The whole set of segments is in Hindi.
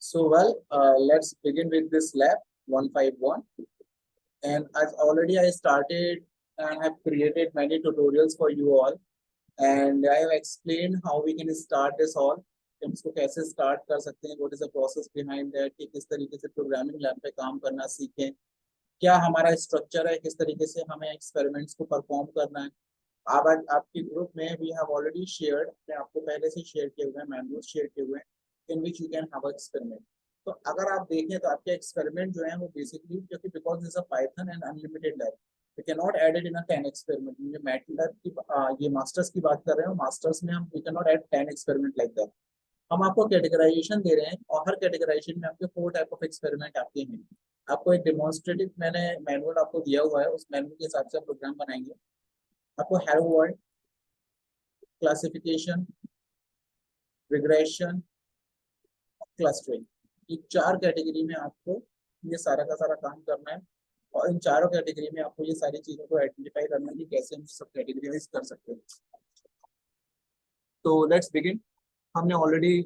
So let's begin with this lab 151. And as already I started and have created many tutorials for you all. And I have explained how we can start this all. हम इसको कैसे स्टार्ट कर सकते हैं, what is the process behind that, कि किस तरीके से प्रोग्रामिंग लैब पे काम करना सीखें, क्या हमारा स्ट्रक्चर है, किस तरीके से हमें एक्सपेरिमेंट्स को परफॉर्म करना है। आप आज आपके ग्रुप में वी हैव ऑलरेडी शेयर्ड, मैं आपको पहले से शेयर किए हुए हैं, मैनुअल शेयर किए हुए हैं in which you can have experiment. तो अगर आप देखें तो आपके एक्सपेरिमेंट जो है वो बेसिकली, क्योंकि because this a python and unlimited lab, we can not add it in a 10 experiment. ये मैटलैब की ये मास्टर्स की बात कर रहे हैं, मास्टर्स में हम we can not add 10 experiment like that. हम आपको कैटेगराइजेशन दे रहे हैं और हर कैटेगराइजेशन में आपके 4 टाइप ऑफ एक्सपेरिमेंट आपके हैं। आपको एक डेमोन्स्ट्रेटिव मैंने मैनुअल आपको दिया हुआ है, उस मैनुअल के हिसाब से आप प्रोग्राम बनाएंगे। आपको hello world, classification, regression, clustering, ये 4 कैटेगरी में आपको ये सारा का सारा काम करना है। और इन चारों कैटेगरी में आपको ये सारी चीजों को आइडेंटिफाई करना है कि कैसे हम सब कैटेगराइज कर सकते हैं। तो लेट्स बिगिन। हमने ऑलरेडी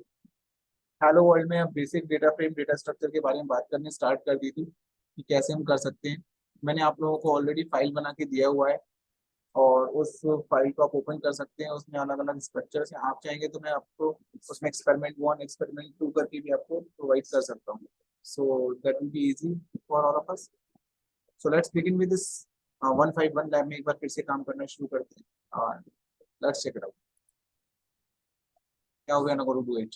हेलो वर्ल्ड में basic data frame data structure के बारे में बात करने स्टार्ट कर दी थी कि कैसे हम कर सकते हैं। मैंने आप लोगों को ऑलरेडी फाइल बना के दिया हुआ है और उस फाइल को आप ओपन कर सकते हैं। उसमें अलग अलग स्ट्रक्चर्स हैं, आप चाहेंगे तो मैं आपको उसमें एक्सपेरिमेंट 1 एक्सपेरिमेंट 2 करके भी आपको प्रोवाइड कर सकता हूँ। So that will be easy for all of us. So let's begin with this 151 lab में एक बार फिर से काम करना शुरू करते हैं और लेट्स चेक इट आउट। क्या we are going to do it.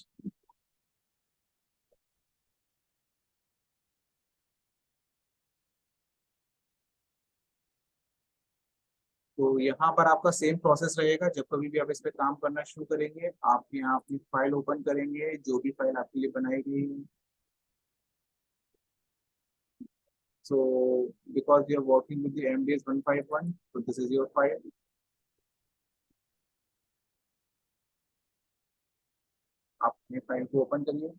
तो यहाँ पर आपका सेम प्रोसेस रहेगा। जब कभी भी आप इस पे काम करना शुरू करेंगे, आप यहाँ अपनी फाइल ओपन करेंगे, जो भी फाइल आपके लिए बनाई गई है। So because you are working with the MDS 151, so this is your file. आप अपने फाइल को ओपन करिए।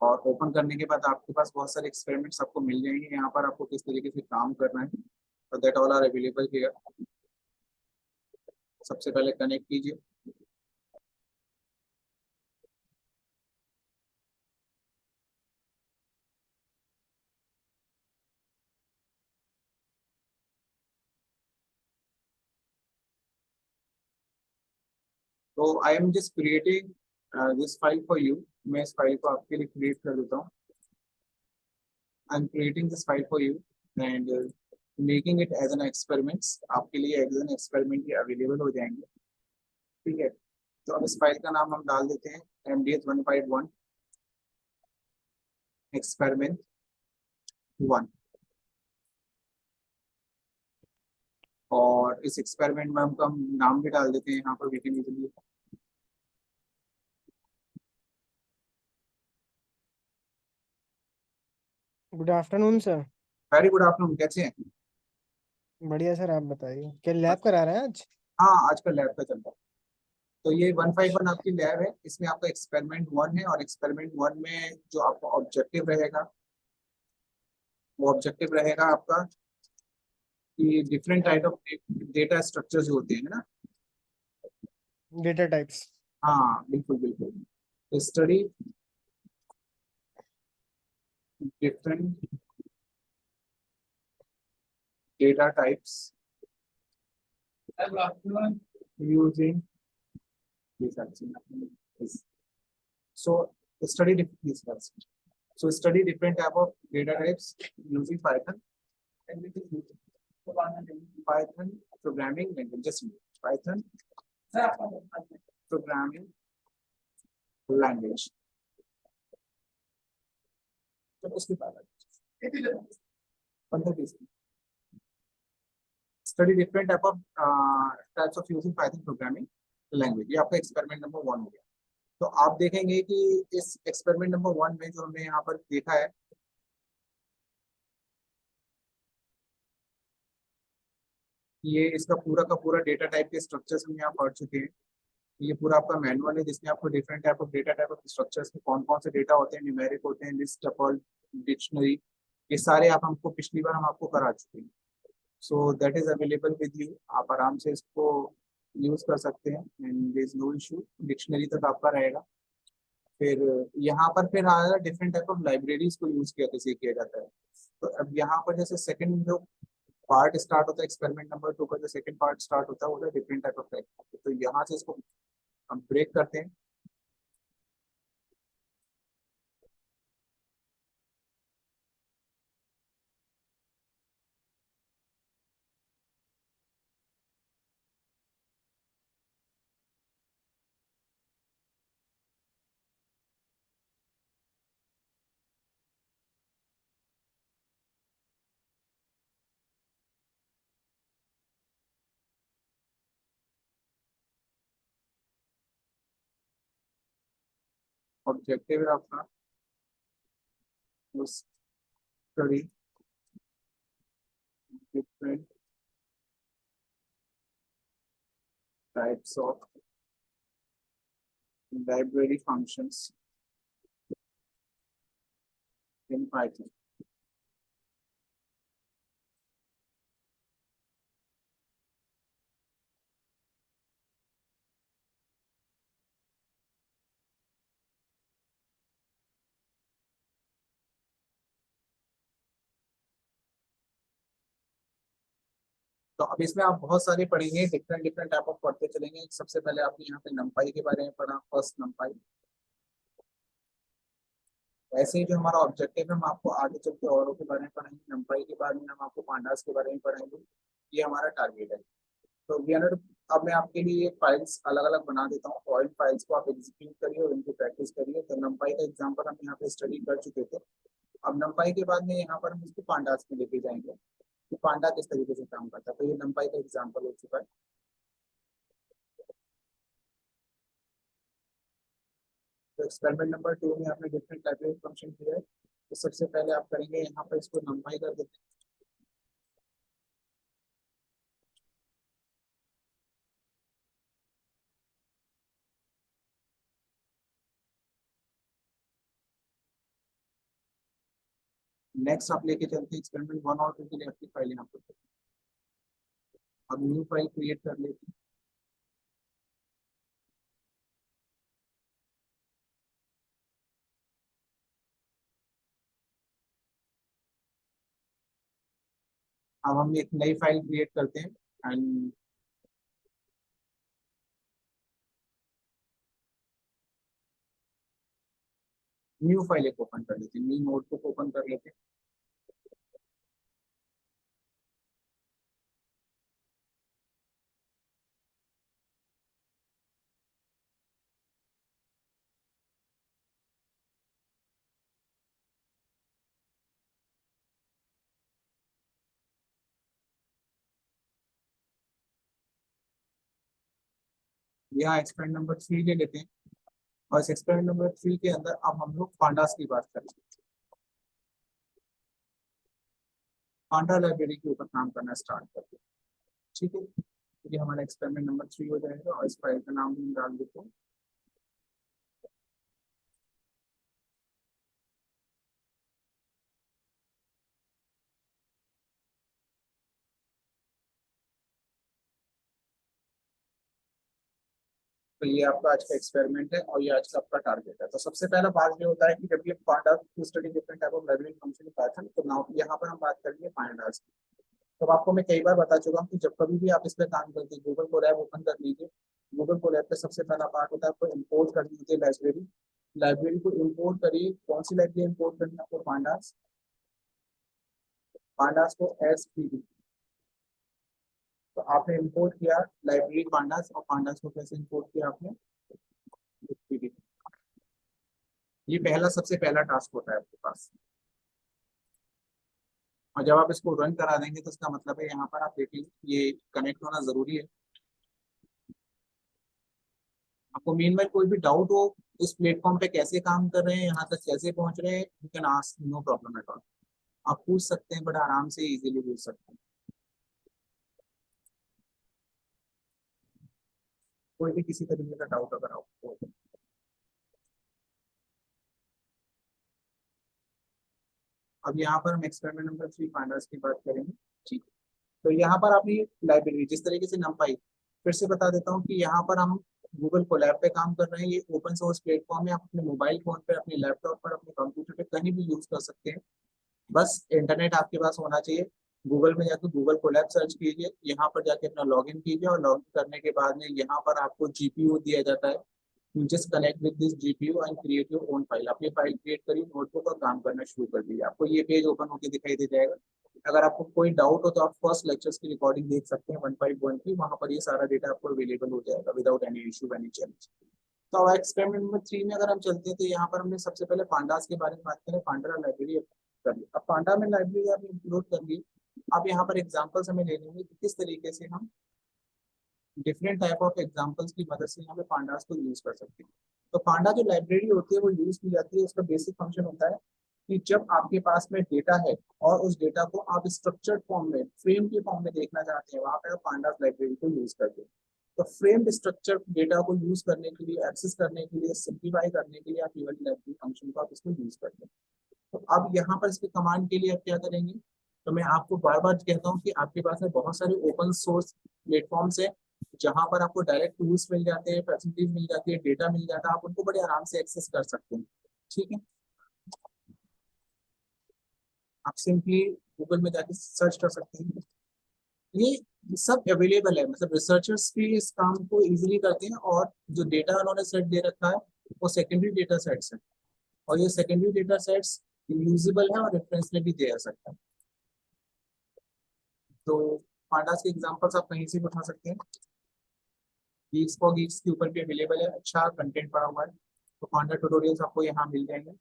और ओपन करने के बाद आपके पास बहुत सारे एक्सपेरिमेंट्स आपको मिल जाएंगे। यहाँ पर आपको किस तरीके से काम करना है, तो that all are available here. सबसे पहले कनेक्ट कीजिए। तो I am just creating this file for you. मैं इस फाइल को आपके लिए क्रिएट कर देता हूँ। I am creating this file for you and making it as an experiments. आपके लिए एज एन एक्सपेरिमेंट ये अवेलेबल हो जाएंगे, ठीक है। तो अब इस फाइल का नाम हम डाल देते हैं MDS 151 एक्सपेरिमेंट 1। और इस एक्सपेरिमेंट में हम नाम भी डाल देते हैं यहाँ पर, we can easily. Good afternoon sir. Very good afternoon, कैसे हैं? बढ़िया सर, आप बताइए क्या लैब करा रहे हैं आज? हाँ, आजकल लैब का चल रहा है। तो ये 151 आपकी लैब है, इसमें आपका एक्सपेरिमेंट 1 है। और एक्सपेरिमेंट 1 में जो आपका ऑब्जेक्टिव रहेगा, वो ऑब्जेक्टिव रहेगा आपका कि different type of data structures होते हैं ना। Data types. हाँ बिल्कुल बिल्कुल। Study different data types using these actions. So study these first. So study different type of data types using Python. And it is Python programming language. Just Python programming language. तो उसके बाद 15-20 study different type of types of using Python programming language. ये आपका एक्सपेरिमेंट नंबर 1 हो गया। तो आप देखेंगे कि इस एक्सपेरिमेंट नंबर 1 में जो हमने यहाँ पर देखा है, ये इसका पूरा का पूरा डेटा टाइप के स्ट्रक्चर्स हम यहाँ पढ़ चुके हैं। ये पूरा आपका मैनुअल है जिसमें आपको different type of data type of structures में कौन कौन से डेटा होते हैं, न्यूमेरिक होते हैं, लिस्ट, टपल, डिक्शनरी, ये सारे आप हमको पिछली बार हम आपको करा चुके हैं। So that is available with you, आप आराम से इसको यूज कर सकते हैं and there is no issue, dictionary तक आपका रहेगा। फिर यहाँ पर फिर आया डिफरेंट टाइप ऑफ लाइब्रेरीज को यूज किया कैसे किया जाता है। तो अब यहाँ पर जैसे सेकंड जो पार्ट स्टार्ट होता है, एक्सपेरिमेंट नंबर 2 का जो सेकंड पार्ट स्टार्ट होता है वो डिफरेंट टाइप ऑफ टाइप, तो यहाँ से इसको हम ब्रेक करते हैं। ऑब्जेक्टिव है आपका study different types of library functions in Python. तो अब इसमें आप बहुत सारे पढ़ेंगे, डिफरेंट डिफरेंट टाइप ऑफ पढ़ते चलेंगे। सबसे पहले आपने यहाँ पे नंपाई के बारे में पढ़ा, फर्स्ट नंपाई। ऐसे ही जो हमारा ऑब्जेक्टिव है हम आपको आगे चल के औरों के बारे में पढ़ाएंगे, नंपाई के बाद में हम आपको पांडास के बारे में पढ़ाएंगे। ये हमारा टारगेट है। तो वी आर, अब मैं आपके लिए फाइल्स अलग अलग बना देता हूँ, फॉइल फाइल्स को आप एग्जीक्यूट करिए और इनकी प्रैक्टिस करिए। तो नंपाई का एग्जाम्पल हम यहाँ पे स्टडी कर चुके थे। अब नंपाई के बाद में यहाँ पर हम इसको पांडास में लेके जाएंगे कि पांडा किस तरीके से काम करता है। तो ये नंपाई का एग्जाम्पल हो चुका है। तो एक्सपेरिमेंट नंबर 2 में आपने डिफरेंट लाइब्रेरी फंक्शन किया है। तो सबसे पहले आप करेंगे यहाँ पर इसको नंपाई कर देते हैं। नेक्स्ट आप लेके चलते हैं एक्सपेरिमेंट 1 और 2 के लिए आपकी फाइल यहाँ पर। अब न्यू फाइल क्रिएट कर लेते हैं। अब हम एक नई फाइल क्रिएट करते हैं एंड न्यू फाइल एक ओपन कर लेते हैं, न्यू नोटबुक ओपन कर लेते हैं। यहाँ एक्सपेरिमेंट नंबर 3 ले लेते हैं और इस एक्सपेरिमेंट नंबर 3 के अंदर अब हम लोग पांडास की बात करें। पांडा लाइब्रेरी के ऊपर काम करना स्टार्ट करते हैं। ठीक है, तो ये हमारा एक्सपेरिमेंट नंबर 3 हो जाएगा और इस फाइल का नाम हम डाल देते हैं। तो ये आपका आज का एक्सपेरिमेंट है और ये आज का आपका टारगेट है। तो सबसे पहला बात ये होता है कि जब ये panda to study different type of library function Python, तो नाउ यहाँ पर हम बात करेंगे पांडास की। तो आपको मैं कई बार बता चुका हूँ कि जब कभी भी आप इस पर काम करते हैं, गूगल कोलैब ओपन कर लीजिए। गूगल कोलैब पे सबसे पहला पार्ट होता है आपको इम्पोर्ट करनी होती है लाइब्रेरी। लाइब्रेरी को इम्पोर्ट करिए। कौन सी लाइब्रेरी इम्पोर्ट करनी है आपको? पांडास। पांडास को एस पी डी। तो आपने इम्पोर्ट किया लाइब्रेरी पांडास, और पांडास को कैसे इम्पोर्ट किया आपने? PD। ये पहला सबसे पहला टास्क होता है आपके पास। और जब आप इसको रन करा देंगे तो इसका मतलब है यहाँ पर आप देखिए ये कनेक्ट होना जरूरी है। आपको मेन में कोई भी डाउट हो इस प्लेटफॉर्म पे कैसे काम कर रहे हैं, यहाँ तक कैसे पहुंच रहे हैं, you can ask, no problem at all. आप पूछ सकते हैं, बट आराम से इजीली पूछ सकते हैं। कोई भी किसी तरीके का डाउट अगर आपको हो। अब यहाँ पर हम एक्सपेरिमेंट नंबर 3 पांडास की बात करेंगे। ठीक, तो यहाँ पर आपने लाइब्रेरी जिस तरीके से NumPy, फिर से बता देता हूँ कि यहाँ पर हम गूगल कोलैब पे काम कर रहे हैं। ये ओपन सोर्स प्लेटफॉर्म है, आप अपने मोबाइल फोन पे, अपने लैपटॉप पर, अपने कंप्यूटर पे कहीं भी यूज कर सकते हैं। बस इंटरनेट आपके पास होना चाहिए। गूगल में जाकर गूगल कोलैब सर्च कीजिए, यहाँ पर जाके अपना लॉगिन कीजिए, और लॉगिन करने के बाद में यहाँ पर आपको जीपीयू दिया जाता है। You just connect with this GPU and create your own file. अपनी फाइल क्रिएट करिए, नोटबुक, और काम करना शुरू कर दीजिए। आपको ये पेज ओपन होकर दिखाई दे जाएगा। अगर आपको कोई डाउट हो तो आप फर्स्ट लेक्चर्स की रिकॉर्डिंग देख सकते हैं 151 की, वहां पर ये सारा डेटा आपको अवेलेबल हो जाएगा without any issue any challenge. तो अब एक्सपेरिमेंट नंबर 3 में अगर हम चलते हैं, तो यहाँ पर हमने सबसे पहले पांडास के बारे में बात करें। पांडा लाइब्रेरी कर ली। अब पांडा में लाइब्रेरी आपने इंक्लूड कर ली। अब यहाँ पर एग्जांपल्स हमें ले लेंगे कि किस तरीके से हम डिफरेंट टाइप ऑफ एग्जांपल्स की मदद से यहाँ पे पांडास को यूज कर सकते हैं। तो पांडा जो लाइब्रेरी होती है वो यूज की जाती है। उसका बेसिक फंक्शन होता है कि जब आपके पास में डेटा है और उस डेटा को आप स्ट्रक्चर्ड फॉर्म में, फ्रेम के फॉर्म में देखना चाहते हैं, वहां पे आप पांडास लाइब्रेरी को यूज करते हैं। तो फ्रेम्ड स्ट्रक्चर डेटा को यूज करने के लिए, एक्सेस करने के लिए, सिंप्लीफाई करने के लिए आप ये वाली लाइब्रेरी फंक्शन को आप इसको यूज करते हैं। तो अब यहाँ पर इसके कमांड के लिए आप क्या करेंगे, तो मैं आपको बार बार कहता हूँ कि आपके पास में बहुत सारे ओपन सोर्स प्लेटफॉर्म्स है, जहां पर आपको डायरेक्ट टूल्स मिल जाते हैं, फैसिलिटीज मिल जाती है, डेटा मिल जाता है, आप उनको बड़े आराम से एक्सेस कर सकते हैं। ठीक है, आप सिंपली गूगल में जाके सर्च कर सकते हैं। ये सब अवेलेबल है, मतलब रिसर्चर्स भी इस काम को इजीली करते हैं, और जो डेटा उन्होंने सेट दे रखा है वो सेकेंडरी डेटा सेट्स है, और ये सेकेंडरी डेटा सेट्स यूजेबल है और रेफरेंस में भी दिया जा सकता है। तो पांडास के एग्जांपल्स आप कहीं से भी उठा सकते हैं। गीक्स फॉर गीक्स के ऊपर भी अवेलेबल है, अच्छा कंटेंट पड़ा हुआ है। तो पांडा ट्यूटोरियल्स आपको यहाँ मिल जाएंगे।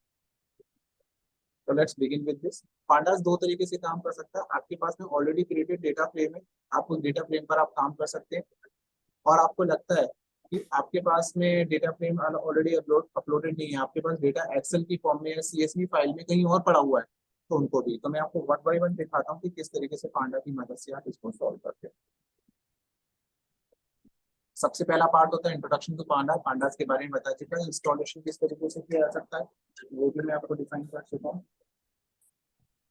तो let's begin with this. Pandas दो तरीके से काम कर सकता है। आपके पास में ऑलरेडी क्रिएटेड डेटा फ्रेम है, आप उस डेटा फ्रेम पर आप काम कर सकते हैं, और आपको लगता है कि आपके पास में डेटा फ्रेम ऑलरेडी अपलोडेड नहीं है, आपके पास डेटा एक्सेल की फॉर्म में या CSV फाइल में कहीं और पड़ा हुआ है, तो उनको भी, तो मैं आपको वन बाय वन दिखाता हूँ कि किस तरीके से पांडा की मदद से आप इसको सॉल्व करते हैं। सबसे पहला पार्ट होता है इंट्रोडक्शन टू पांडा। पांडास के बारे में बता चुका है। इंस्टॉलेशन किस तरीके से किया जा सकता है वो भी मैं आपको डिफाइन कर चुका हूँ।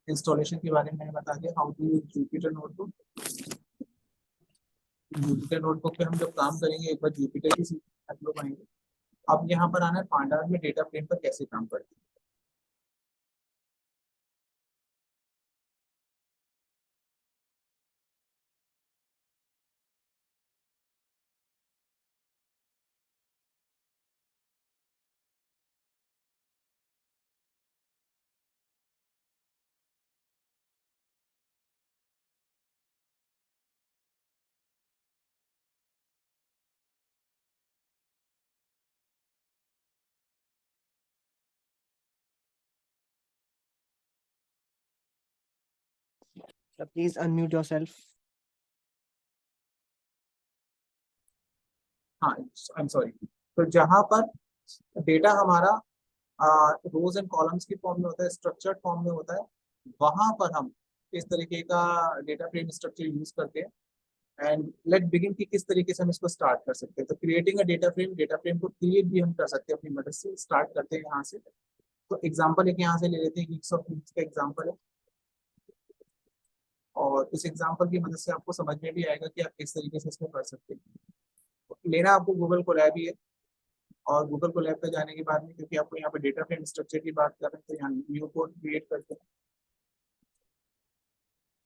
इंस्टॉलेशन के बारे में मैंने बता दिया, how to use Jupyter notebook. Jupyter notebook पे हम जब काम करेंगे, एक बार जुपिटर की सीट हम लोग आएंगे। अब यहाँ पर आना है पांडा में डेटा फ्रेम पर कैसे काम करते हैं। Please unmute yourself. हाँ, आई एम सॉरी। तो जहां पर डेटा हमारा रोज एंड कॉलम्स की फॉर्म में होता है, स्ट्रक्चर्ड फॉर्म में होता है, वहां पर हम इस तरीके का डेटा फ्रेम स्ट्रक्चर यूज करते हैं। एंड लेट बिगिन कि किस तरीके से हम इसको स्टार्ट कर सकते हैं। तो क्रिएटिंग अ डेटा फ्रेम को क्रिएट भी हम कर सकते हैं अपनी मदद से। स्टार्ट करते हैं यहाँ से। तो एग्जांपल एक यहाँ से ले लेते हैं, गीक्स ऑफ गीक्स का एग्जांपल है, और इस एग्जांपल की मदद से आपको समझ में भी आएगा कि आप किस तरीके से इसको कर सकते हैं। तो लेना आपको गूगल कोलैब ही है, और गूगल कोलैब पे जाने के बाद में, क्योंकि आपको यहाँ पे डेटा फ्रेम स्ट्रक्चर की बात कर रहे हैं, तो यहाँ न्यू कोड क्रिएट करते हैं।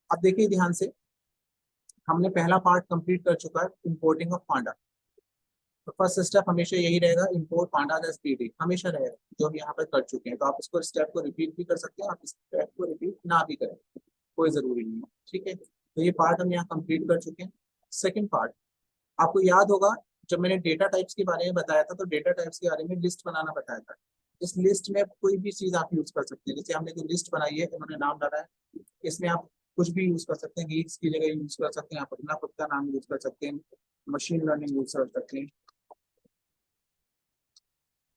अब देखिए ध्यान से, हमने पहला पार्ट कंप्लीट कर चुका है, इंपोर्टिंग ऑफ पांडा। तो फर्स्ट स्टेप हमेशा यही रहेगा, इंपोर्ट पांडा एज पीडी, हमेशा रहेगा, जो हम यहाँ पर कर चुके हैं। तो आप इसको स्टेप को रिपीट भी कर सकते हैं, आप इस स्टेप को रिपीट ना भी करें, कोई जरूरी नहीं है। ठीक है, तो ये पार्ट हम यहाँ कंप्लीट कर चुके हैं। सेकेंड पार्ट, आपको याद होगा जब मैंने डेटा टाइप्स के बारे में बताया था, तो डेटा टाइप्स के बारे में लिस्ट बनाना बताया था। इस लिस्ट में कोई भी चीज आप यूज कर सकते हैं। जैसे हमने जो लिस्ट बनाई है, उन्होंने नाम डाला है, इसमें आप कुछ भी यूज कर सकते हैं। गीक्स की जगह यूज कर सकते हैं, आप अपना खुद का नाम यूज कर सकते हैं, मशीन लर्निंग यूज कर सकते हैं।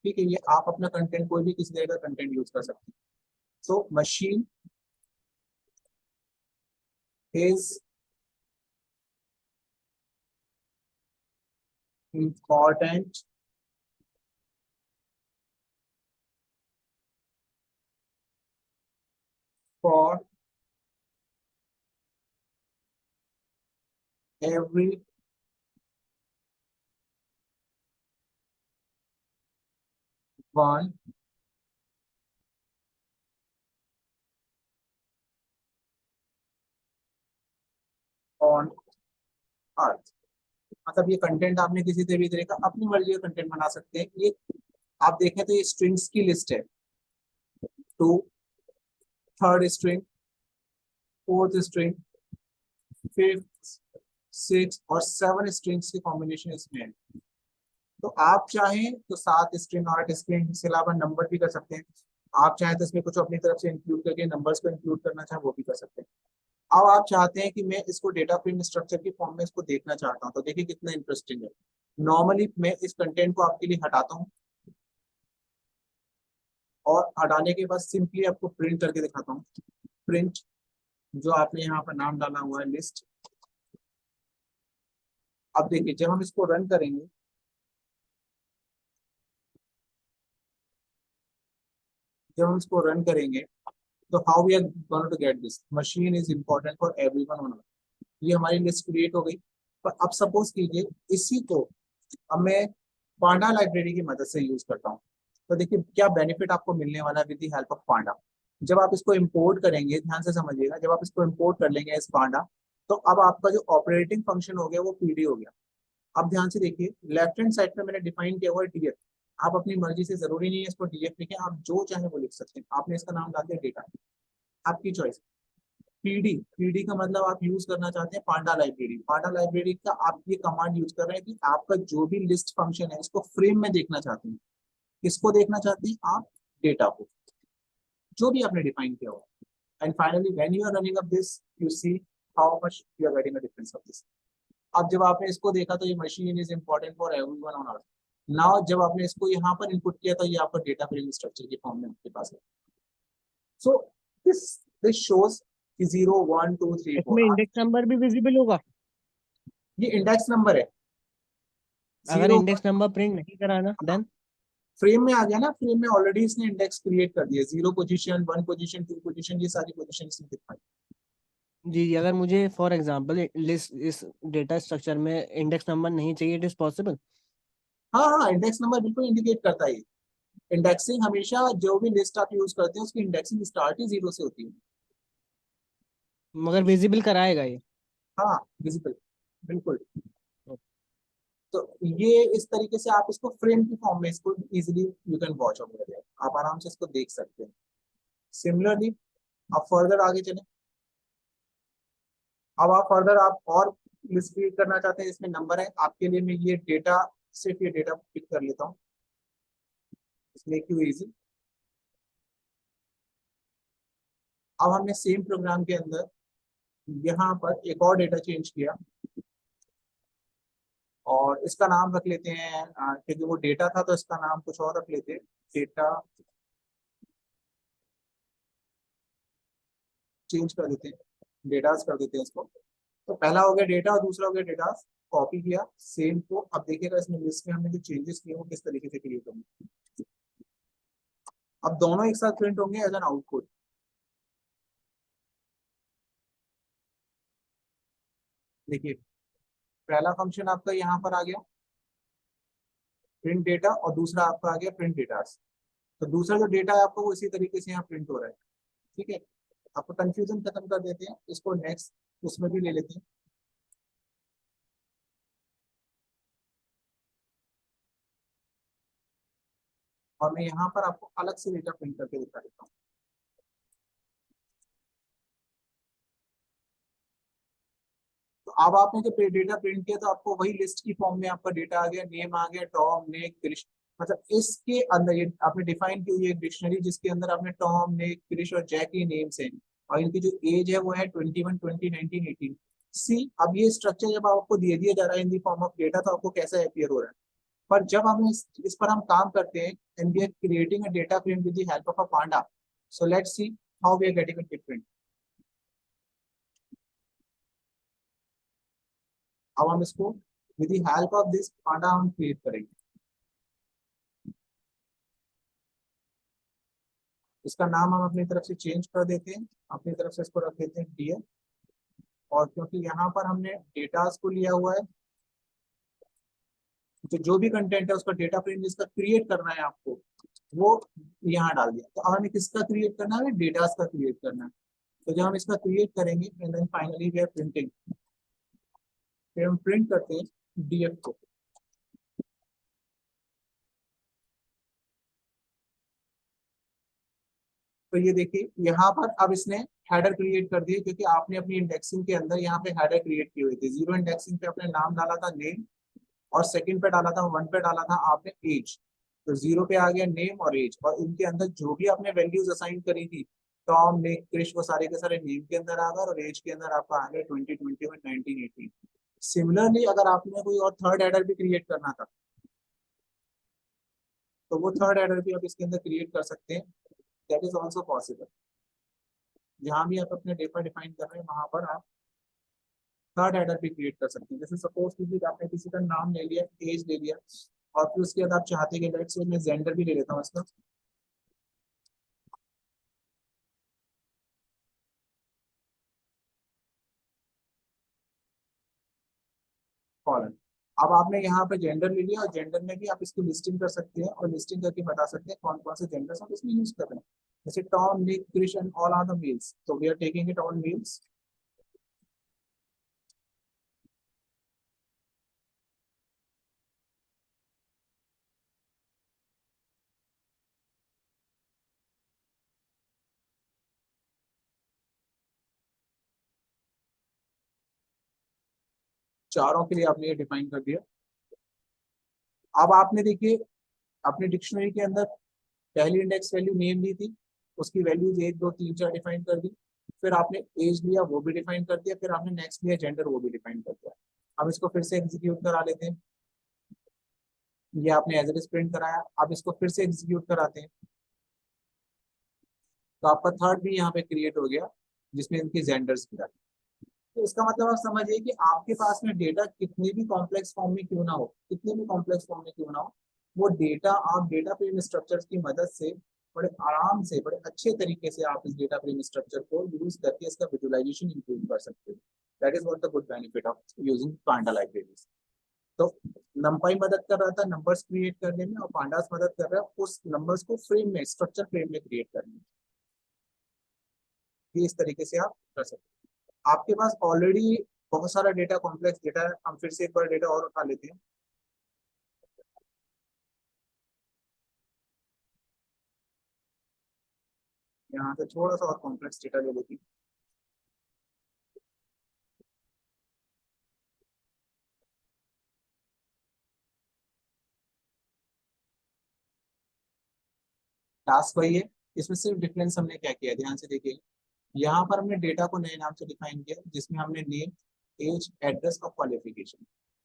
ठीक है, ये आप अपना कंटेंट, कोई भी किसी तरह का कंटेंट यूज कर सकते हैं। तो machine is important for every one on अर्थ। मतलब ये कंटेंट आपने किसी से भी तरह का अपनी मर्जी का कंटेंट बना सकते हैं। ये आप देखें तो ये स्ट्रिंग्स की लिस्ट है, two, third string, fourth string, fifth, six और सेवन स्ट्रिंग्स की कॉम्बिनेशन इसमें है। तो आप चाहें तो सात स्ट्रिंग, आठ स्ट्रिंग, इसके अलावा नंबर भी कर सकते हैं। आप चाहें तो इसमें कुछ अपनी तरफ से इंक्लूड करके नंबर्स को इंक्लूड करना चाहें वो भी कर सकते हैं। अब आप चाहते हैं कि मैं इसको डेटा फ्रेम स्ट्रक्चर की फॉर्म में इसको देखना चाहता हूँ, तो देखिए कितना इंटरेस्टिंग है। नॉर्मली मैं इस कंटेंट को आपके लिए हटाता हूँ और हटाने के बाद सिंपली आपको प्रिंट करके दिखाता हूँ। प्रिंट, जो आपने यहाँ पर नाम डाला हुआ है लिस्ट। अब देखिए जब हम इसको रन करेंगे, जब हम इसको रन करेंगे तो how we are going to get this machine is important for everyone on. ये हमारी लिस्ट क्रिएट हो गई। पर अब सपोज कीजिए इसी को अब मैं पांडा लाइब्रेरी की मदद से यूज करता हूँ, तो देखिए क्या बेनिफिट आपको मिलने वाला है विद द हेल्प ऑफ पांडा। जब आप इसको इंपोर्ट करेंगे, ध्यान से समझिएगा, जब आप इसको इंपोर्ट कर लेंगे इस पांडा, तो अब आपका जो ऑपरेटिंग फंक्शन हो गया वो पीडी हो गया। अब ध्यान से देखिए लेफ्ट हैंड साइड पे मैंने डिफाइन किया हुआ है डीएफ। आप अपनी मर्जी से, जरूरी नहीं है इसको डीएफ लिखें, आप जो चाहे वो लिख सकते हैं। आपने इसका नाम डाल दिया डेटा, आपकी चॉइस। पीडी, पीडी का मतलब आप यूज करना चाहते हैं पांडा लाइब्रेरी। पांडा लाइब्रेरी का आप ये कमांड यूज कर रहे हैं कि आपका जो भी लिस्ट फंक्शन है इसको फ्रेम में देखना चाहते हैं। किसको देखना चाहते हैं आप? डेटा को, जो भी आपने डिफाइन किया हो। And finally when you are running up this, you see how much you are getting a difference of this. अब जब आपने इसको देखा तो ये machine is important for everyone on earth. Now जब आपने इसको यहाँ पर इनपुट किया तो ये आपका डेटा फ्रेम स्ट्रक्चर के फॉर्म में आपके पास है। So this this shows 0 1 2 3 4। इसमें इंडेक्स नंबर भी विजिबल होगा? ये इंडेक्स नंबर है। अगर जीरो इंडेक्स नंबर प्रिंट नहीं कराना देन? फ्रेम में आ गया ना, फ्रेम में ऑलरेडी इसने इंडेक्स क्रिएट कर दिया। Zero position, one position, two position, ये सारी पोजीशन इसने दिखाई। जी जी, अगर मुझे फॉर एग्जांपल लिस्ट इस डेटा स्ट्रक्चर में इंडेक्स नंबर नहीं चाहिए, इट इज पॉसिबल? हाँ हाँ, इंडेक्स नंबर बिल्कुल इंडिकेट करता है। इंडेक्सिंग हमेशा जो भी लिस्ट आप यूज करते हैं उसकी इंडेक्सिंग स्टार्ट ही जीरो से होती है। मगर विजिबल कराएगा ये? हाँ, विजिबल, बिल्कुल। तो ये इस तरीके से आप इसको फ्रेम की फॉर्म में इसको easily you can watch over, आप आराम से इसको देख सकते हैं। सिमिलरली आप फर्दर आगे चले। अब आप फर्दर आप और लिस्ट क्रिएट करना चाहते हैं, इसमें नंबर है आपके लिए। मैं ये डेटा, सिर्फ ये डेटा पिक कर लेता हूँ, मेक यू इजी। अब हमने सेम प्रोग्राम के अंदर यहाँ पर एक और डेटा चेंज किया और इसका नाम रख लेते हैं, क्योंकि वो डेटा था तो इसका नाम कुछ और रख लेते हैं, डेटा चेंज कर देते हैं, डेटास कर देते हैं इसको। तो पहला हो गया डेटा और दूसरा हो गया डेटास। कॉपी किया सेम को। अब देखिएगा इसमें लिस्ट में हमने जो चेंजेस किए वो किस तरीके से क्रिएट होंगे। अब दोनों एक साथ प्रिंट होंगे एज एन आउटपुट। देखिए पहला फंक्शन आपका यहाँ पर आ गया प्रिंट डेटा, और दूसरा आपका आ गया प्रिंट डेटा। तो दूसरा जो डेटा है आपको वो इसी तरीके से यहाँ प्रिंट हो रहा है। ठीक है, आपको कंफ्यूजन खत्म कर देते हैं, इसको नेक्स्ट उसमें भी ले लेते हैं। और मैं यहाँ पर आपको अलग से डेटा प्रिंट करके दिखा देता हूँ। तो अब आपने जब डेटा प्रिंट किया तो आपको वही लिस्ट की फॉर्म में आपका डेटा आ गया, नेम आ गया, टॉम, नेक, क्रिश। मतलब इसके अंदर ये आपने डिफाइन की हुई है एक डिक्शनरी जिसके अंदर आपने टॉम, नेक, क्रिश और जैकी नेम्स हैं। और इनकी जो एज है वो है 21, 20, 19, 18। सी, अब ये स्ट्रक्चर जब आपको दे दिया जा रहा है इन दी फॉर्म ऑफ डेटा तो आपको कैसा अपियर हो रहा है। पर जब हम इस पर हम काम करते हैं and we are creating a data frame with the help of a panda, so let's see how we are getting it different. अब हम इसको with the help of this panda हम क्रिएट करेंगे। इसका नाम हम अपनी तरफ से चेंज कर देते हैं, अपनी तरफ से इसको रख देते हैं DF। और क्योंकि यहाँ पर हमने डेटास को लिया हुआ है, तो जो भी कंटेंट है उसका डेटा फ्रेम जिसका क्रिएट करना है आपको, वो यहाँ डाल दिया। तो अब हमें किसका क्रिएट करना है, डेटास का क्रिएट करना है। तो जब हम इसका क्रिएट करेंगे and then finally we are printing, फिर हम प्रिंट करते हैं DF को। तो ये देखिए यहाँ पर अब इसने हेडर क्रिएट कर दिए, क्योंकि आपने अपनी इंडेक्सिंग के अंदर यहाँ पे हेडर क्रिएट की हुई थी। जीरो इंडेक्सिंग पे अपने नाम डाला था नेम, और सेकंड पे डाला था, वन पे डाला था आपने एज। तो जीरो पे आ गया नेम और एज, और इनके अंदर जो भी आपने वैल्यूज असाइन करी थी, टॉम निक क्रिश, वो सारे के सारे नेम के अंदर आ गए, और एज के अंदर आपका आ गया 2021 1918। सिमिलरली अगर आपने कोई और थर्ड हेडर भी क्रिएट करना था, तो वो थर्ड हेडर भी आप इसके अंदर क्रिएट कर सकते हैं। That is also possible. जहां भी आप अपने डेटा डिफाइन कर रहे हैं वहां पर आप थर्ड हेडर भी क्रिएट कर सकते हैं। जैसे सपोज कीजिए कि आपने किसी का नाम ले लिया, एज ले लिया, और फिर उसके बाद आप चाहते हैं कि लेट्स से मैं जेंडर भी ले लेता हूँ इसका, कॉलन। अब आपने यहाँ पे जेंडर ले लिया, और जेंडर में भी आप इसकी लिस्टिंग कर सकते हैं, और लिस्टिंग करके बता सकते हैं कौन कौन से जेंडर्स आप इसमें यूज कर रहे हैं। जैसे Tom Nick Krish and all are the males, तो we are taking it on males. चारों के लिए आपने ये डिफाइन कर दिया। अब आपने देखिए अपने डिक्शनरी के अंदर पहली इंडेक्स वैल्यू नेम दी थी, उसकी वैल्यूज 1 2 3 4 डिफाइन कर दी। फिर आपने एज लिया, वो भी डिफाइन कर दिया। फिर आपने नेक्स्ट लिया जेंडर, वो भी डिफाइन कर दिया। अब इसको फिर से एग्जीक्यूट करा लेते हैं। ये आपने एज इट इज प्रिंट कराया, अब इसको फिर से एग्जीक्यूट कराते हैं। तो आपका थर्ड भी यहाँ पे क्रिएट हो गया, जिसमें इनके जेंडर्स भी डाले। तो इसका मतलब आप समझिए कि आपके पास में डेटा कितने भी कॉम्प्लेक्स फॉर्म में क्यों ना हो, कितने भी कॉम्प्लेक्स फॉर्म में क्यों ना हो, वो डेटा आप डेटा फ्रेम स्ट्रक्चर की मदद से बड़े आराम से, बड़े अच्छे तरीके से आप इस डेटा फ्रेम स्ट्रक्चर को यूज करके इसका विजुअलाइजेशन इंप्रूव कर सकते हो। That is what the good benefit of using Panda libraries. तो नंपाई मदद कर रहा था नंबर्स क्रिएट करने में, और पांडास मदद कर रहा है उस नंबर्स को फ्रेम में, स्ट्रक्चर फ्रेम में क्रिएट करने में। ये इस तरीके से आप कर सकते हैं। आपके पास ऑलरेडी बहुत सारा डेटा, कॉम्प्लेक्स डेटा है। हम फिर से एक बार डेटा और उठा लेते हैं। यहाँ से थोड़ा सा और कॉम्प्लेक्स डेटा ले लेते हैं। टास्क वही है, इसमें सिर्फ डिफरेंस हमने क्या किया, ध्यान से देखिए। यहाँ पर हमने डेटा को नए नाम से डिफाइन किया, जिसमें हमने नेम, एज, एड्रेस और क्वालिफिकेशन।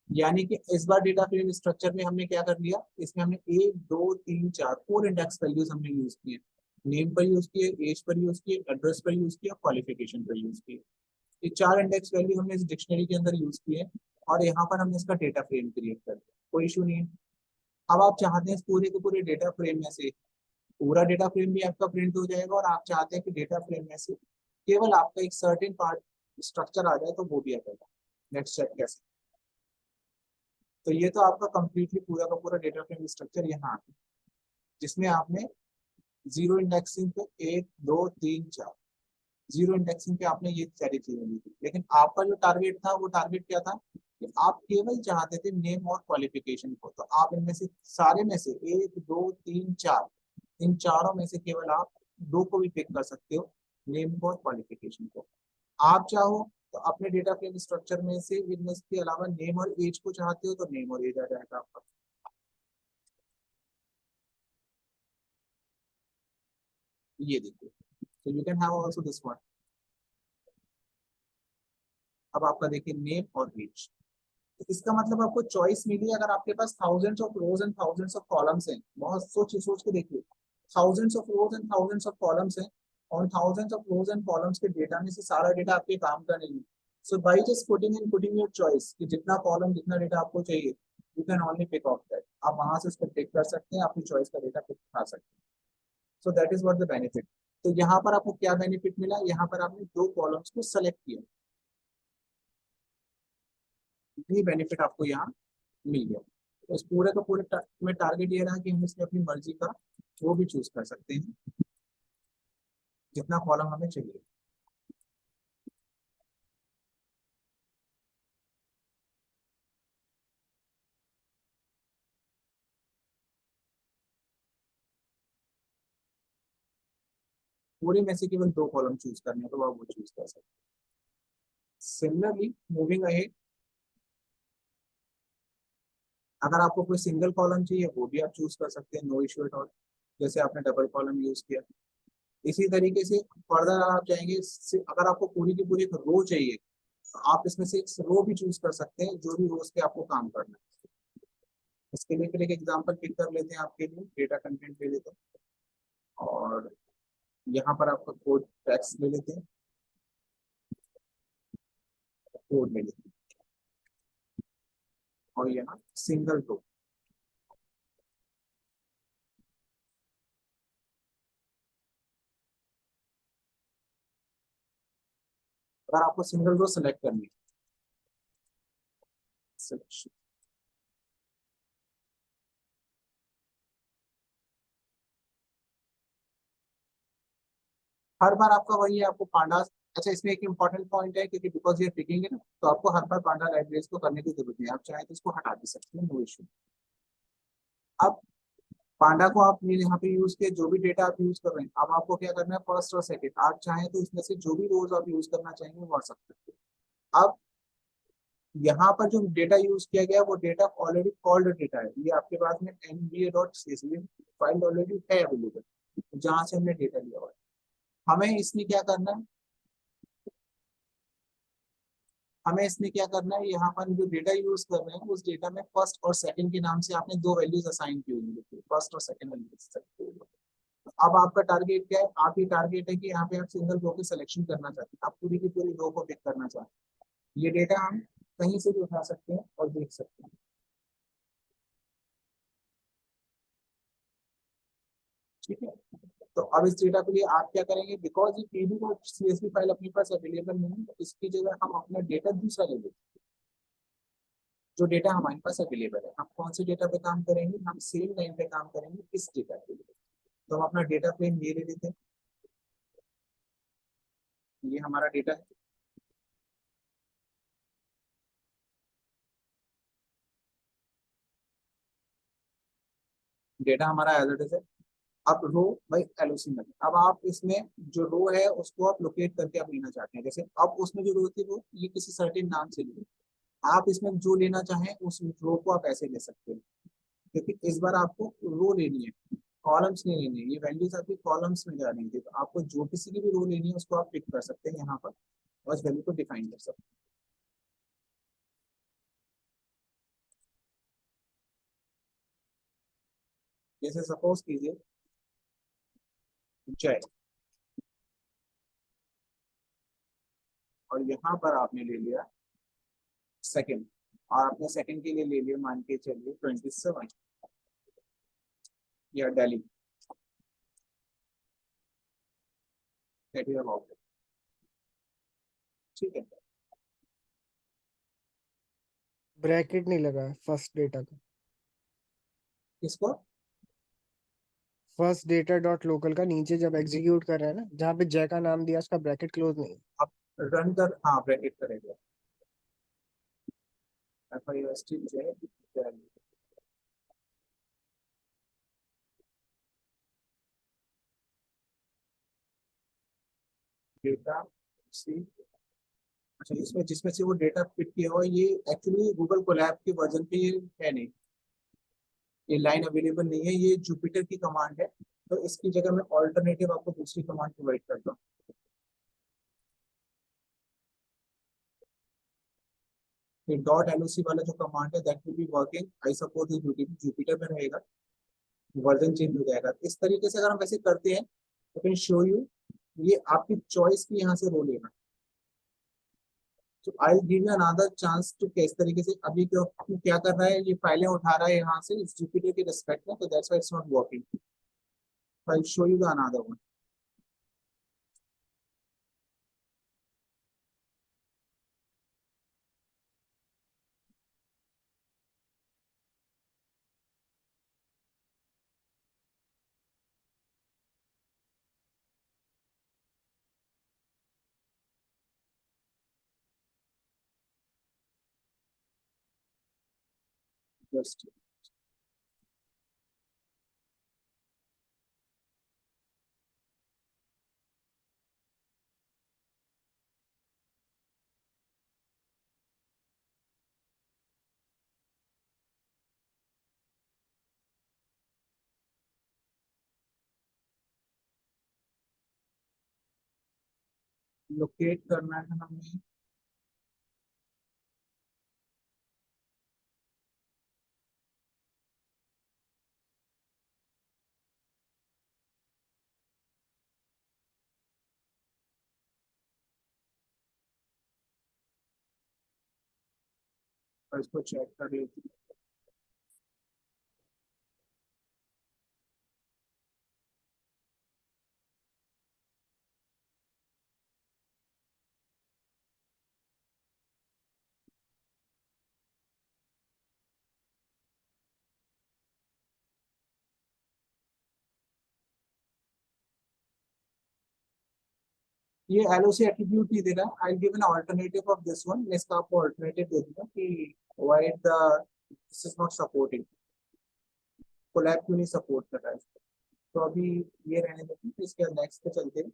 यानी कि इस बार डेटा फ्रेम स्ट्रक्चर में हमने क्या कर लिया, इसमें हमने 1 2 3 4 4 इंडेक्स वैल्यूज हमने यूज किए। नेम पर यूज किए, एज पर यूज किए, एड्रेस पर यूज किया, क्वालिफिकेशन पर यूज किए। ये 4 इंडेक्स वैल्यू हमने इस डिक्शनरी के अंदर यूज किए, और यहाँ पर हमने इसका डेटा फ्रेम क्रिएट कर दिया। कोई इशू नहीं है। अब आप चाहते हैं इस पूरे के पूरे डेटा फ्रेम में से पूरा डेटा फ्रेम भी आपका प्रिंट हो जाएगा, और आप चाहते हैं कि डेटा फ्रेम में से केवल आपका एक सर्टेन पार्ट स्ट्रक्चर आ जाए, तो वो भी आ जाएगा। नेक्स्ट चेक कैसे। तो ये तो आपका कंप्लीटली पूरा का पूरा डेटा फ्रेम स्ट्रक्चर यहाँ आ गया, जिसमें आपने जीरो इंडेक्सिंग पे 1 2 3 4, जीरो इंडेक्सिंग पे आपने ये सारी चीजें ली थी। लेकिन आपका जो टारगेट था, वो टारगेट क्या था कि आप केवल चाहते थे नेम और क्वालिफिकेशन को। तो आप इनमें से सारे में से 1 2 3 4, इन चारों में से केवल आप दो को भी पिक कर सकते हो, नेम को और क्वालिफिकेशन को। आप चाहो तो अपने डेटा फ्रेम स्ट्रक्चर में से इनमें के अलावा नेम और एज को चाहते हो तो नेम और एज आ जाएगा आपका। ये देखिए, तो you can have also this one. अब आपका देखिए नेम और एज। तो इसका मतलब आपको चॉइस मिली। अगर आपके पास thousands of rows and thousands of columns हैं, बहुत सोच सोच के देखिए, thousands of rows and thousands of columns हैं, और thousands of rows and columns के डेटा में से सारा डेटा आपके काम का नहीं है। So by just putting your choice कि जितना कॉलम, जितना डेटा आपको चाहिए, you can only pick of that. आप वहां से उसको पिक कर सकते हैं, अपनी चॉइस का डेटा पिक कर सकते हैं। So that is what the benefit. तो यहाँ पर आपको क्या बेनिफिट मिला, यहाँ पर आपने दो कॉलम्स को सेलेक्ट किया, ये बेनिफिट आपको यहाँ मिल गया। तो इस पूरे का पूरे में टारगेट ये रहा कि हम इसमें अपनी मर्जी का वो भी चूज कर सकते हैं जितना कॉलम हमें चाहिए। पूरे में से केवल दो कॉलम चूज करने हैं, तो आप वो चूज कर सकते हैं। सिमिलरली मूविंग अहेड, अगर आपको कोई सिंगल कॉलम चाहिए वो भी आप चूज कर सकते हैं, नो इशू एट ऑल, जैसे आपने डबल कॉलम यूज किया। इसी तरीके से फर्दर आप चाहेंगे, अगर आपको पूरी की पूरी एक रो चाहिए तो आप इसमें से एक रो भी चूज कर सकते हैं, जो भी रोज पे आपको काम करना है। इसके लिए फिर एक एग्जांपल पिक कर लेते हैं आपके लिए, डेटा कंटेंट ले लेते हैं और यहाँ पर आपका कोड टेक्स्ट ले लेते हैं, कोड ले लेते हैं और यहाँ सिंगल रो। अगर आपको सिंगल रो सेलेक्ट करनी है, सिलेक्शन, हर बार आपका वही है, आपको पांडास, अच्छा इसमें एक इंपॉर्टेंट पॉइंट है क्योंकि बिकॉज ये पिकिंग है ना, तो आपको हर बार पांडा लाइब्रेरीज को करने की जरूरत नहीं है, आप चाहें तो इसको हटा भी सकते हैं, नो इशू। अब पांडा को आप यहाँ पे यूज किए, जो भी डेटा आप यूज कर रहे हैं, अब आपको क्या करना है, फर्स्ट और सेकंड, आप चाहें तो इसमें से जो भी रोज आप यूज करना चाहेंगे वो कर सकते हैं। अब यहाँ पर जो डेटा यूज किया गया वो डेटा ऑलरेडी कॉल्ड डेटा है, ये आपके पास में nba.csv फाइल ऑलरेडी है अवेलेबल, जहां से हमने डेटा लिया हुआ है। हमें इसमें क्या करना है, यहाँ पर जो डेटा यूज कर रहे हैं उस डेटा में फर्स्ट और सेकंड के नाम से आपने दो वैल्यूज असाइन की हुई है, फर्स्ट और सेकंड वैल्यूज। अब आपका टारगेट क्या है, आप ही टारगेट है कि यहाँ पे आप सिंगल रो की सिलेक्शन करना चाहते हैं, आप पूरी की पूरी रो को पिक करना चाहते हैं। ये डेटा हम कहीं से भी उठा सकते हैं और देख सकते हैं, ठीक है। तो अब इस डेटा के लिए आप क्या करेंगे, बिकॉज ये पीडी और सीएसवी फाइल अपने पास अवेलेबल नहीं है, तो इसकी जगह हम अपना डेटा दूसरा ले लेते हैं, जो डेटा हमारे पास अवेलेबल है। हम कौन से डेटा पे काम करेंगे, हम सेम लाइन पे काम करेंगे इस डेटा के लिए। तो हम अपना डेटा फ्रेम ये ले लेते हैं, ये हमारा डेटा है। डेटा हमारा एज इट इज है। अब रो बाई एलओसी में, अब आप इसमें जो रो है उसको आप लोकेट करके आप लेना चाहते हैं, जैसे अब उसमें जो रो थी वो ये किसी सर्टेन नाम से ली, आप इसमें जो लेना चाहें उस रो को आप ऐसे ले सकते हैं, क्योंकि इस बार आपको रो लेनी है, कॉलम्स नहीं लेनी है, ये वैल्यूज आपकी कॉलम्स में जा रही थी, तो आपको जो किसी की भी रो लेनी है उसको आप पिक कर सकते हैं यहाँ पर और इस वैल्यू को डिफाइन कर सकते हैं। जैसे सपोज कीजिए जय, और यहाँ पर आपने ले लिया सेकंड, और आपने सेकंड के लिए ले लिया मान के चलिए 27 या दिल्ली, दैट इज अबाउट, ठीक है। ब्रैकेट नहीं लगा है फर्स्ट डेटा का। इसको फर्स्ट डेटा डॉट लोकल का नीचे जब एग्जीक्यूट कर रहे हैं ना, जहाँ पे जय का नाम दिया उसका ब्रैकेट क्लोज नहीं है। आप रन कर, हाँ ब्रैकेट करेंगे, FIST जय दिल्ली, डेटा सी, अच्छा इसमें जिसमें से वो डेटा फिट किया हुआ है, ये एक्चुअली गूगल कोलैब के वर्जन पे ये है नहीं, ये लाइन अवेलेबल नहीं है, ये जुपिटर की कमांड है, तो इसकी जगह मैं ऑल्टरनेटिव आपको दूसरी कमांड प्रोवाइड करता हूँ। ये डॉट एलओसी वाला जो कमांड है that will be working, I suppose ये जुपिटर में रहेगा, वर्जन चेंज हो जाएगा। इस तरीके से अगर हम वैसे करते हैं तो कैन शो यू, ये आपकी चॉइस की यहाँ से रो लेना। तो I give you another chance to किस तरीके से, अभी क्यों क्या कर रहा है, ये फाइलें उठा रहा है यहाँ से इस जुपिटर के रिस्पेक्ट में, तो that's why it's not working. I'll show you the another one. Just locate करना है हमें। और इसको चेक कर लेते हैं। ये एलओसी एट्रीब्यूट नहीं दे रहा। I give an alternative of this one. मैं इसका आपको ऑल्टरनेटिव दे दूंगा कि why the this is not supporting, Colab क्यों नहीं सपोर्ट कर रहा है इसको। तो अभी ये रहने देते हैं, इसके बाद नेक्स्ट पे चलते हैं।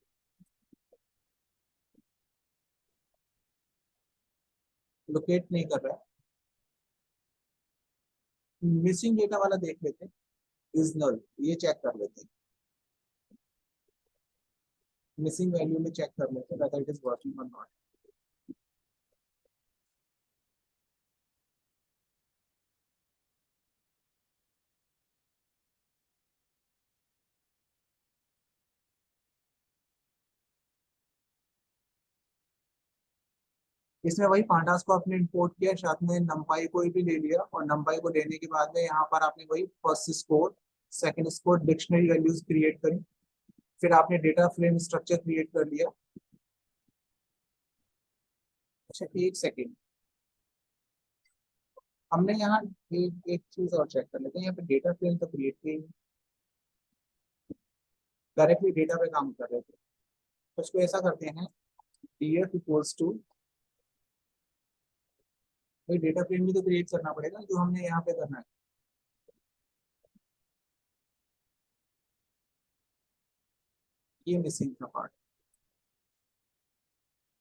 लोकेट नहीं कर रहा है। मिसिंग डेटा वाला देख लेते हैं, इज नल, ये चेक कर लेते हैं। मिसिंग वैल्यू में चेक कर लेते हैं whether it is working or not। इसमें वही पांडास को आपने इंपोर्ट किया, साथ में नंपाई को भी ले लिया, और नंपाई को लेने के बाद में यहाँ पर आपने वही first score, second score, dictionary values create करी। फिर आपने डेटा फ्रेम स्ट्रक्चर क्रिएट कर लिया। अच्छा एक सेकेंड, हमने यहाँ एक चीज और चेक कर लेते हैं। यहाँ पे डेटा फ्रेम तो क्रिएट की, डायरेक्टली डेटा पे काम कर रहे थे। तो इसको ऐसा करते हैं, df इक्वल्स टू, भाई डेटा फ्रेम भी तो क्रिएट करना पड़ेगा जो हमने यहाँ पे करना है। ये मिसिंग था पार्ट।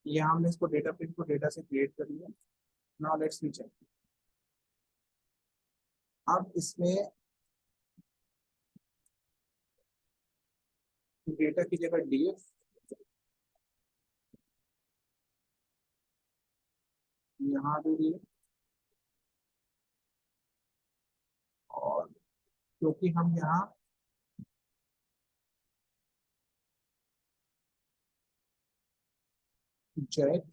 यहाँ हमने इसको डेटा फ्रेम को डेटा से क्रिएट कर लिया। Now let's we check. अब इसमें डेटा की जगह df यहाँ दे दिए, और क्योंकि हम यहाँ जेट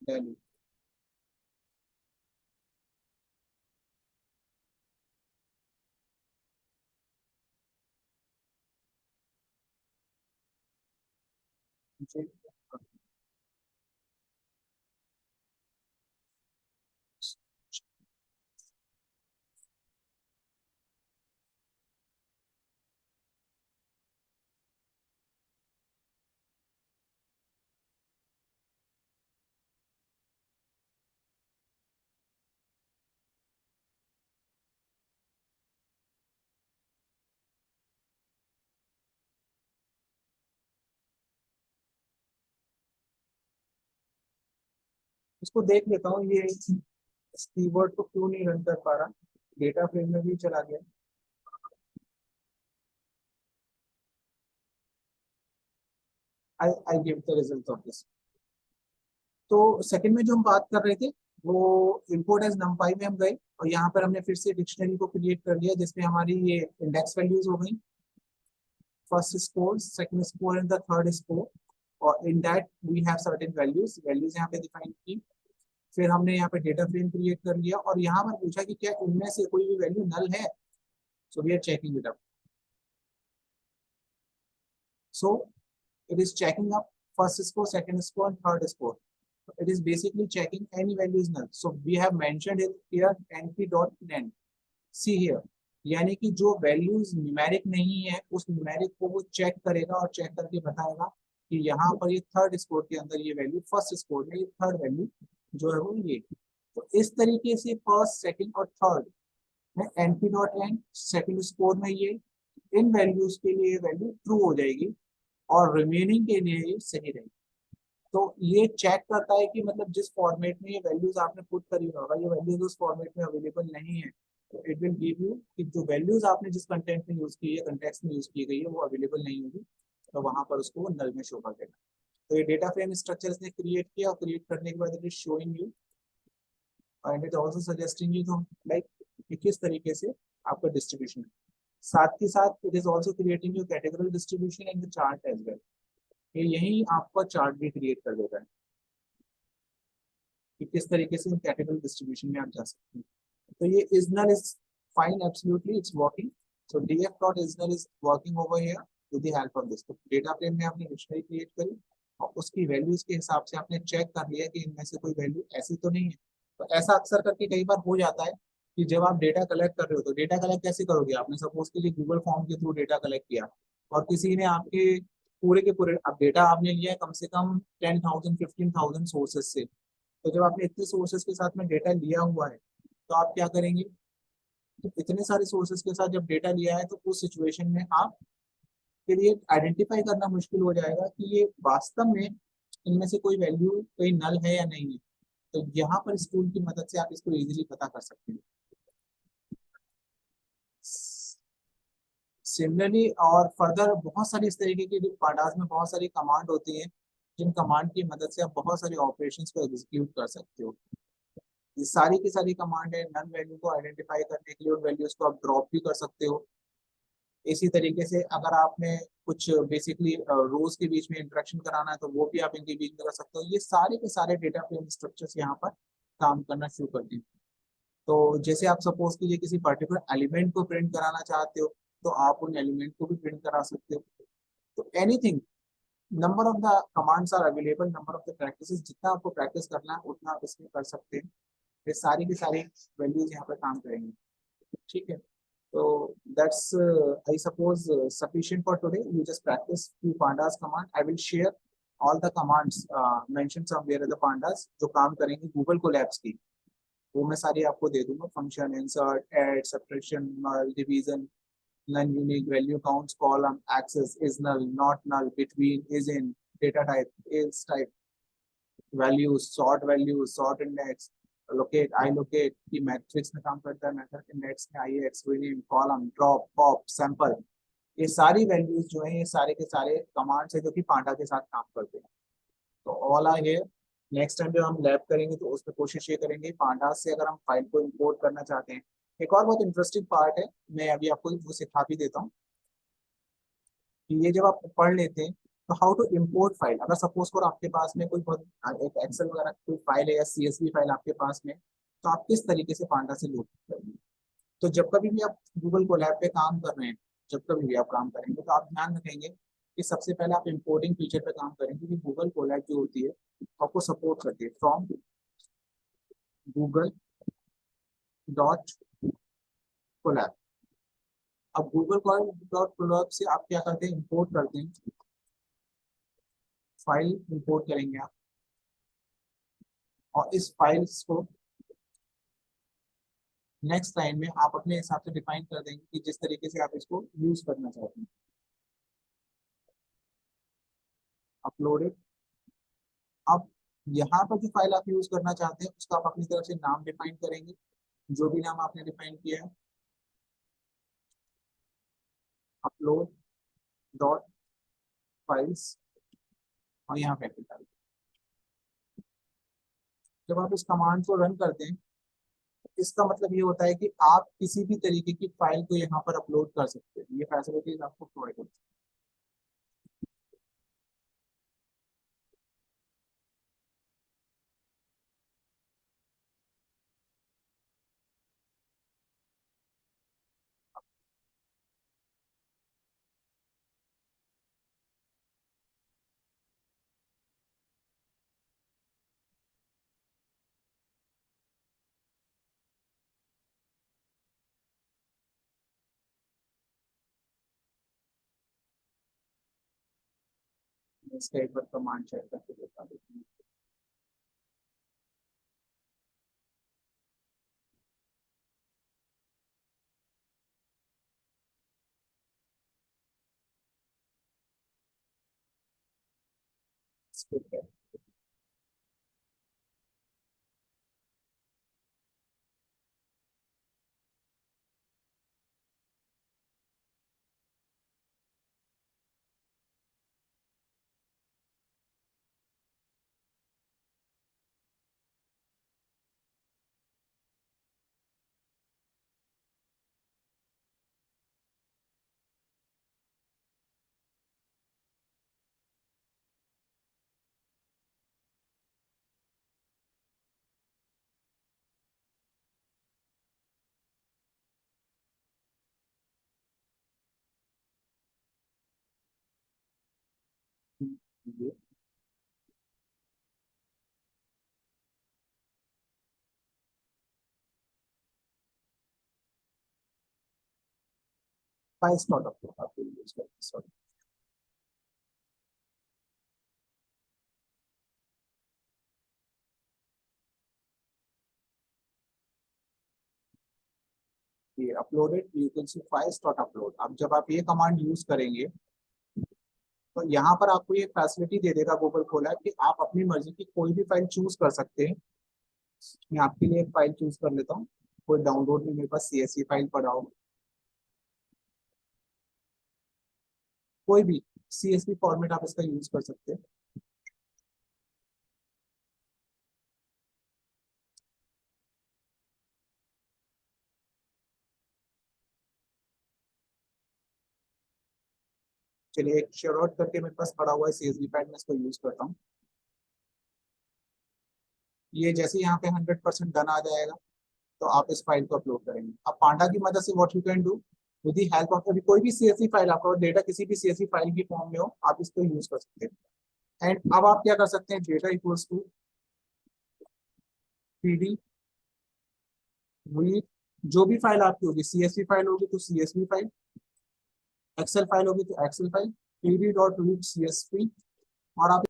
वैल्यू, इसको देख लेता हूँ ये कीवर्ड को क्यों नहीं रन कर पा रहा। डेटा फ्रेम में भी चला गया। I I give the result of this. तो सेकंड में जो हम बात कर रहे थे, वो इंपोर्ट एज नंपाई में हम गए, और यहाँ पर हमने फिर से डिक्शनरी को क्रिएट कर लिया जिसमें हमारी ये इंडेक्स वैल्यूज हो गई, first score, second score and the third score. और in that we have certain values यहाँ पे डिफाइन की। फिर हमने यहाँ पे डेटा फ्रेम क्रिएट कर लिया और यहाँ पर पूछा कि क्या इनमें से कोई भी वैल्यू नल है, so we are checking it up. So it is checking up first score, second score, and third score. It is basically checking any value is null. So we have mentioned it here np.nen. See here, यानी कि जो वैल्यूज न्यूमेरिक नहीं है उस न्यूमेरिक को वो चेक करेगा और चेक करके बताएगा कि यहाँ पर ये थर्ड स्कोर के अंदर ये वैल्यू, फर्स्ट स्कोर में ये थर्ड वैल्यू जो है वो ये। तो इस तरीके से फर्स्ट, सेकंड और थर्ड में np.n, सेकंड स्कोर में ये इन वैल्यूज के लिए वैल्यू ट्रू हो जाएगी और रिमेनिंग के लिए ये सही रहेगी। तो ये चेक करता है कि मतलब जिस फॉर्मेट में ये वैल्यूज आपने पुट करी होगा ये वैल्यूज उस फॉर्मेट में अवेलेबल नहीं है, तो इट विल गिव यू कि जो वैल्यूज आपने जिस कंटेंट में यूज की है, कंटेक्स्ट में यूज की गई है, वो अवेलेबल नहीं होगी, तो वहां पर उसको नल में शो कर देगा। तो ये डेटा फ्रेम स्ट्रक्चर इसने क्रिएट किया और क्रिएट करने के बाद it is showing you and it also suggesting you तो लाइक कि किस तरीके से आपका डिस्ट्रीब्यूशन है। साथ ही साथ it is also creating you categorical distribution and the chart as well. ये यही आपका चार्ट भी क्रिएट कर देता है कि किस तरीके से कैटेगरी डिस्ट्रीब्यूशन में आप जा सकते हैं। तो ये isnull is fine, absolutely it's working. So df.isnal is working over here with the help of this। तो डेटा फ्रेम में आपने डिक्शनरी क्रिएट करी और उसकी वैल्यूज के हिसाब से आपने चेक कर लिया कि इनमें से कोई वैल्यू ऐसी तो नहीं है। तो ऐसा अक्सर करके कई बार हो जाता है कि जब आप डेटा कलेक्ट कर रहे हो तो डेटा कलेक्ट कैसे करोगे, आपने सपोज के लिए गूगल फॉर्म के थ्रू डेटा कलेक्ट किया और किसी ने आपके पूरे के पूरे अब डेटा आपने लिया है कम से कम 10,000 15,000 सोर्सेज से। तो जब आपने इतने सोर्सेज के साथ में डेटा लिया हुआ है तो आप क्या करेंगे, तो इतने सारे सोर्सेज के साथ जब डेटा लिया है तो उस सिचुएशन में आप के लिए आइडेंटिफाई करना मुश्किल हो जाएगा कि ये वास्तव में इनमें से कोई वैल्यू कोई नल है या नहीं है। तो यहाँ पर इस टूल की मदद से आप इसको इजीली पता कर सकते हैं। सिमिलरली और फर्दर बहुत सारी इस तरीके की पांडास में बहुत सारी कमांड होती है जिन कमांड की मदद से आप बहुत सारे ऑपरेशंस को एग्जीक्यूट कर सकते हो। ये सारी की सारी कमांड है नन वैल्यू को आइडेंटिफाई करने के लिए, उन वैल्यूज को आप ड्रॉप भी कर सकते हो। इसी तरीके से अगर आपने कुछ बेसिकली रोज के बीच में इंटरेक्शन कराना है तो वो भी आप इनके बीच में कर सकते हो। ये सारे के सारे डेटा फ्रेम स्ट्रक्चर्स यहाँ पर काम करना शुरू कर दें। तो जैसे आप सपोज कीजिए किसी पर्टिकुलर एलिमेंट को प्रिंट कराना चाहते हो तो आप उन एलिमेंट को भी प्रिंट करा सकते हो। तो anything, number of the commands are available, number of the practices, जितना आपको प्रैक्टिस करना है उतना आप इसमें कर सकते हैं। ये सारी की सारी वैल्यूज यहाँ पर काम करेंगे। ठीक है, तो that's I suppose sufficient for today. You just practice few pandas command. I will share all the commands mentioned somewhere in the pandas जो काम करेंगे गूगल कोलैब्स की, वो मैं सारी आपको दे दूंगा। Function, insert, add, subtraction, null, division, nunique, value counts, column, access, is null, not null, between, is in, data type, is type, values, sort index, locate, I locate की मैट्रिक्स में काम करता है, मेथड इंडेक्स में I X, rename, column, drop, pop, sample. ये सारी वैल्यूज जो है ये सारे के सारे कमांड्स है जो कि पांडा के साथ काम करते हैं। तो all are here. Next time जब हम लैब करेंगे तो उसमें कोशिश ये करेंगे पांडास से अगर हम फाइल को इंपोर्ट करना चाहते हैं। एक और बहुत इंटरेस्टिंग पार्ट है, मैं अभी आपको वो सिखा भी देता हूँ कि ये जब आप पढ़ लेते हैं तो हाउ टू इम्पोर्ट फाइल। अगर सपोज कर आपके पास में कोई बहुत एक एक्सेल वगैरह कोई फाइल है या CSV फाइल आपके पास में, तो आप किस तरीके से पांडा से लोड करेंगे। तो जब कभी भी आप गूगल कोलैब पे काम कर रहे हैं, जब कभी भी आप काम करेंगे तो आप ध्यान रखेंगे कि सबसे पहले आप इंपोर्टिंग फीचर पे काम करेंगे, क्योंकि गूगल कोलैब जो होती है आपको सपोर्ट करती है फ्रॉम गूगल डॉट कोलैब। अब गूगल डॉट कोलैब से आप क्या करते हैं, इंपोर्ट करते हैं, फाइल इंपोर्ट करेंगे आप और इस फाइल्स को नेक्स्ट लाइन में आप अपने हिसाब से डिफाइन कर देंगे कि जिस तरीके से आप इसको यूज करना चाहते हैं। अपलोडेड। अब यहाँ पर जो फाइल आप यूज करना चाहते हैं उसका आप अपनी तरफ से नाम डिफाइन करेंगे, जो भी नाम आपने डिफाइन किया है, अपलोड डॉट फाइल्स, और यहाँ पे डाल। जब आप इस कमांड को रन करते हैं तो इसका मतलब ये होता है कि आप किसी भी तरीके की फाइल को यहाँ पर अपलोड कर सकते हैं। ये फैसिलिटीज आपको प्रोवाइड होती है। इसका एक बार कमांड चेक करके देखा देखेंगे। Skip है। ये 5 स्लॉट आप यूज करते हैं। ये uploaded, you can see files dot upload. अब जब आप ये कमांड यूज करेंगे तो यहाँ पर आपको ये फैसिलिटी दे देगा गूगल कोलैब कि आप अपनी मर्जी की कोई भी फाइल चूज कर सकते हैं। मैं आपके लिए एक फाइल चूज कर लेता हूँ, कोई डाउनलोड में मेरे पास CSV फाइल पड़ा हो, कोई भी CSV फॉर्मेट आप इसका यूज कर सकते हैं। चलिए एक शेयरआउट करके मेरे पास पड़ा हुआ है CSV फाइल, मैं इसको यूज करता हूँ। ये जैसे यहाँ पे 100% डन आ जाएगा तो आप इस फाइल को अपलोड करेंगे। अब पांडा की मदद से what you can do with the help of कोई भी CSV फाइल, आपका डेटा किसी भी CSV फाइल की फॉर्म में हो, आप इसको यूज कर सकते हैं। एंड अब आप क्या कर सकते हैं, data equals to PD read, जो भी फाइल आपकी होगी, CSV फाइल होगी तो CSV फाइल, एक्सेल फाइल होगी तो Excel file, PD dot read CSV, और आप